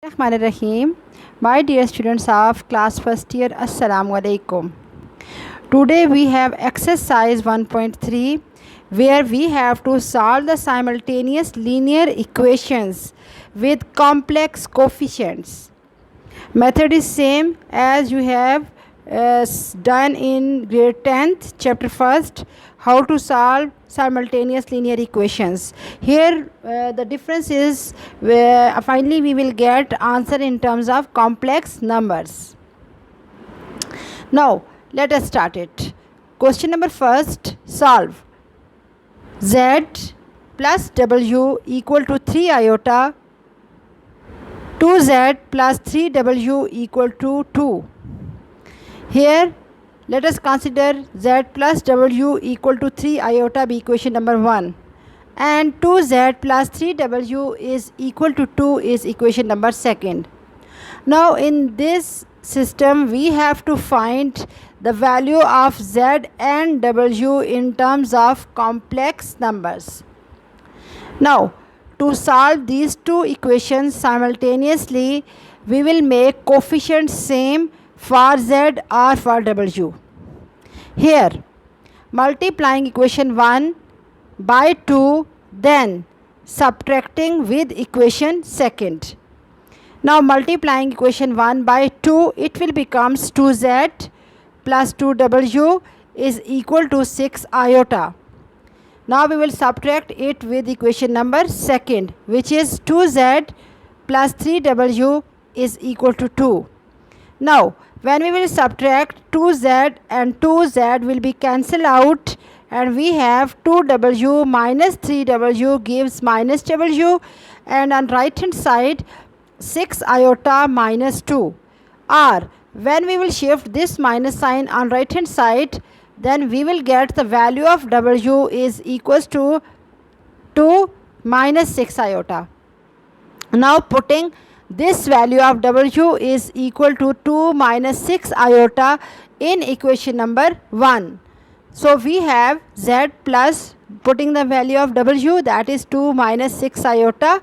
Bismillahirrahmanirrahim. My dear students of class first year, Assalamu alaikum. Today we have exercise 1.3 where we have to solve the simultaneous linear equations with complex coefficients. Method is same as you have done in grade 10th chapter 1st, how to solve simultaneous linear equations. Here the difference is where finally we will get answer in terms of complex numbers. Now let us start it. Question number first, solve. Z plus W equal to 3 iota, 2Z plus 3W equal to 2. Here let us consider Z plus W equal to 3 iota be equation number 1 and 2Z plus 3W is equal to 2 is equation number 2. Now in this system we have to find the value of Z and W in terms of complex numbers. Now to solve these two equations simultaneously, we will make coefficients same for Z or for W. Here multiplying equation 1 by 2, then subtracting with equation 2. Now multiplying equation 1 by 2, it will becomes 2Z plus 2W is equal to 6 iota. Now we will subtract it with equation number 2, which is 2Z plus 3W is equal to 2. Now when we will subtract 2Z and 2Z will be cancelled out and we have 2W minus 3W gives minus W, and on right hand side 6 iota minus 2, or when we will shift this minus sign on right hand side, then we will get the value of W is equals to 2 minus 6 iota. Now putting this value of W is equal to 2 minus 6 iota in equation number 1. So we have Z plus putting the value of W, that is 2 minus 6 iota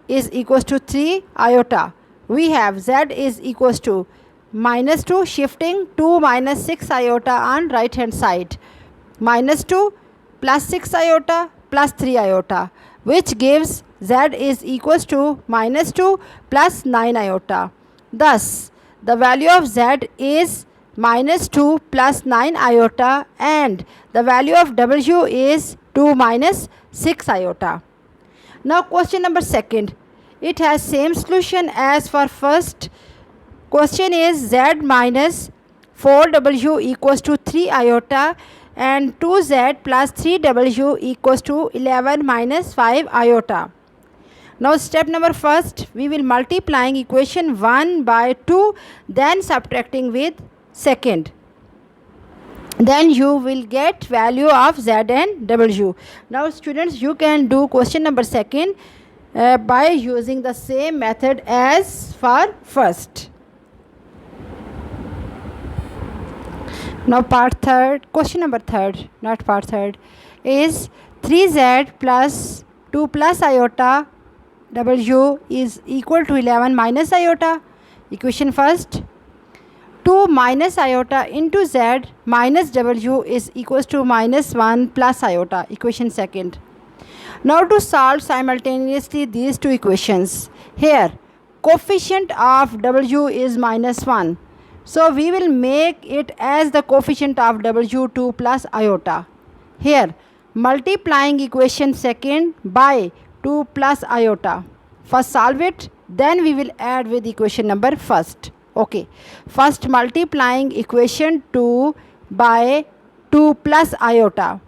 is equals to 3 iota. We have Z is equals to minus 2, shifting 2 minus 6 iota on right hand side, minus 2 plus 6 iota plus 3 iota, which gives Z is equals to minus 2 plus 9 iota. Thus the value of Z is minus 2 plus 9 iota and the value of W is 2 minus 6 iota. Now question number 2, it has same solution as for first. Question is Z minus 4W equals to 3 iota and 2Z plus 3W equals to 11 minus 5 iota. Now step number first, we will multiplying equation 1 by 2, then subtracting with 2. Then you will get value of Z and W. Now students, you can do question number 2 by using the same method as for first. Now part 3, question number 3, not part 3, is 3Z plus 2 plus iota W is equal to 11 minus iota. Equation first, 2 minus iota into Z minus W is equals to minus 1 plus iota. Equation 2. Now to solve simultaneously these two equations. Here coefficient of W is minus 1. So we will make it as the coefficient of W 2 plus iota. Here multiplying equation 2 by 2 plus iota. First solve it, then we will add with equation number first. Okay. First multiplying equation 2 by 2 plus iota.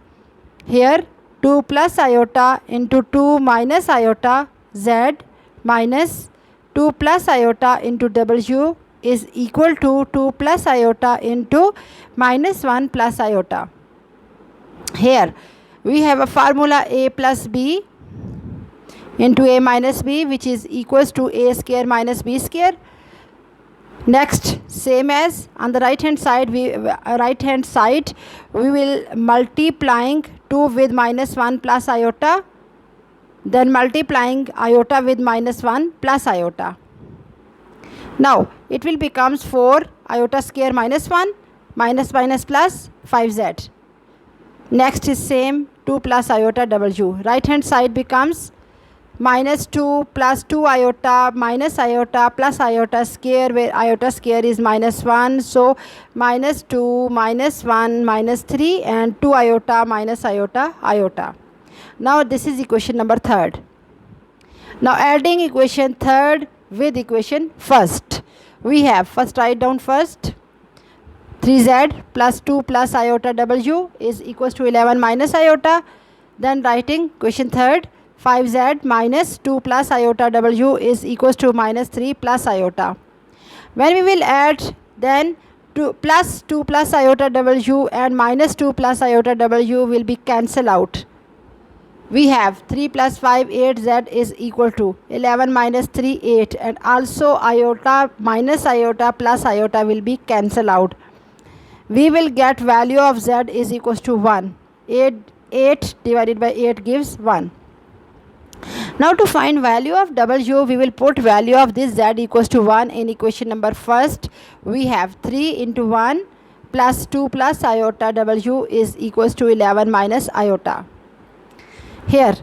Here 2 plus iota into 2 minus iota Z minus 2 plus iota into W is equal to 2 plus iota into minus 1 plus iota. Here we have a formula A plus B into A minus B, which is equals to A square minus B square. Next, same as on the right hand side, we will multiplying 2 with minus 1 plus iota, then multiplying iota with minus 1 plus iota. Now it will becomes 4 iota square minus 1 minus minus plus 5z. Next is same 2 plus iota w. Right hand side becomes minus 2 plus 2 iota minus iota plus iota square, where iota square is minus 1. So minus 2 minus 1 minus 3 and 2 iota minus iota iota. Now this is equation number 3rd. Now adding equation 3rd with equation 1st. We have, first write down first, 3z plus 2 plus iota w is equals to 11 minus iota. Then writing equation 3rd, 5z minus 2 plus iota w is equals to minus 3 plus iota. When we will add, then 2 plus iota w and minus 2 plus iota w will be cancelled out. We have 3 plus 5 8z is equal to 11 minus 3 8, and also iota minus iota plus iota will be cancelled out. We will get value of z is equals to 1. 8 divided by 8 gives 1. Now to find value of w, we will put value of this z equals to 1 in equation number 1st. We have 3 into 1 plus 2 plus iota w is equals to 11 minus iota. Here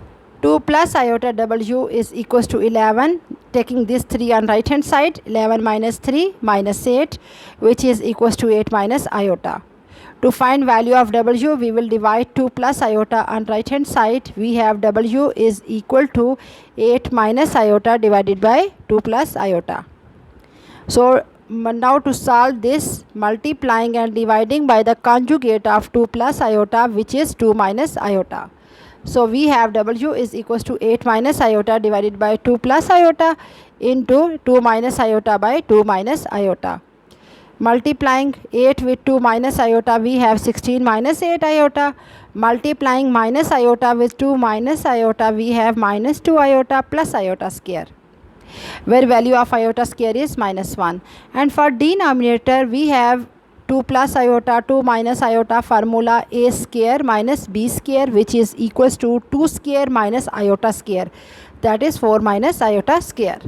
2 plus iota w is equals to 11. Taking this 3 on right hand side, 11 minus 3 minus 8, which is equals to 8 minus iota. To find value of w, we will divide 2 plus iota on right hand side. We have w is equal to 8 minus iota divided by 2 plus iota. So now to solve this, multiplying and dividing by the conjugate of 2 plus iota, which is 2 minus iota. So we have w is equals to 8 minus iota divided by 2 plus iota into 2 minus iota by 2 minus iota. Multiplying 8 with 2 minus iota, we have 16 minus 8 iota. Multiplying minus iota with 2 minus iota, we have minus 2 iota plus iota square, where value of iota square is minus 1. And for denominator, we have 2 plus iota 2 minus iota formula a square minus b square, which is equals to 2 square minus iota square, that is 4 minus iota square.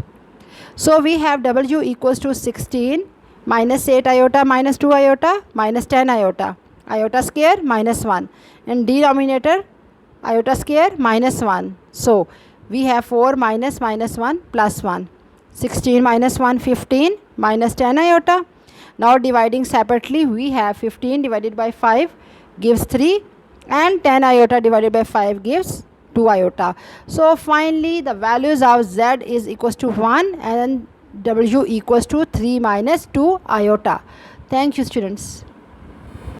So we have w equals to 16 minus 8 iota minus 2 iota minus 10 iota, iota square minus 1, and denominator iota square minus 1. So we have 4 minus minus 1 plus 1. 16 minus 1 15 minus 10 iota. Now dividing separately, we have 15 divided by 5 gives 3 and 10 iota divided by 5 gives 2 iota. So finally the values of z is equals to 1 and w equals to 3 minus 2 iota. Thank you, students.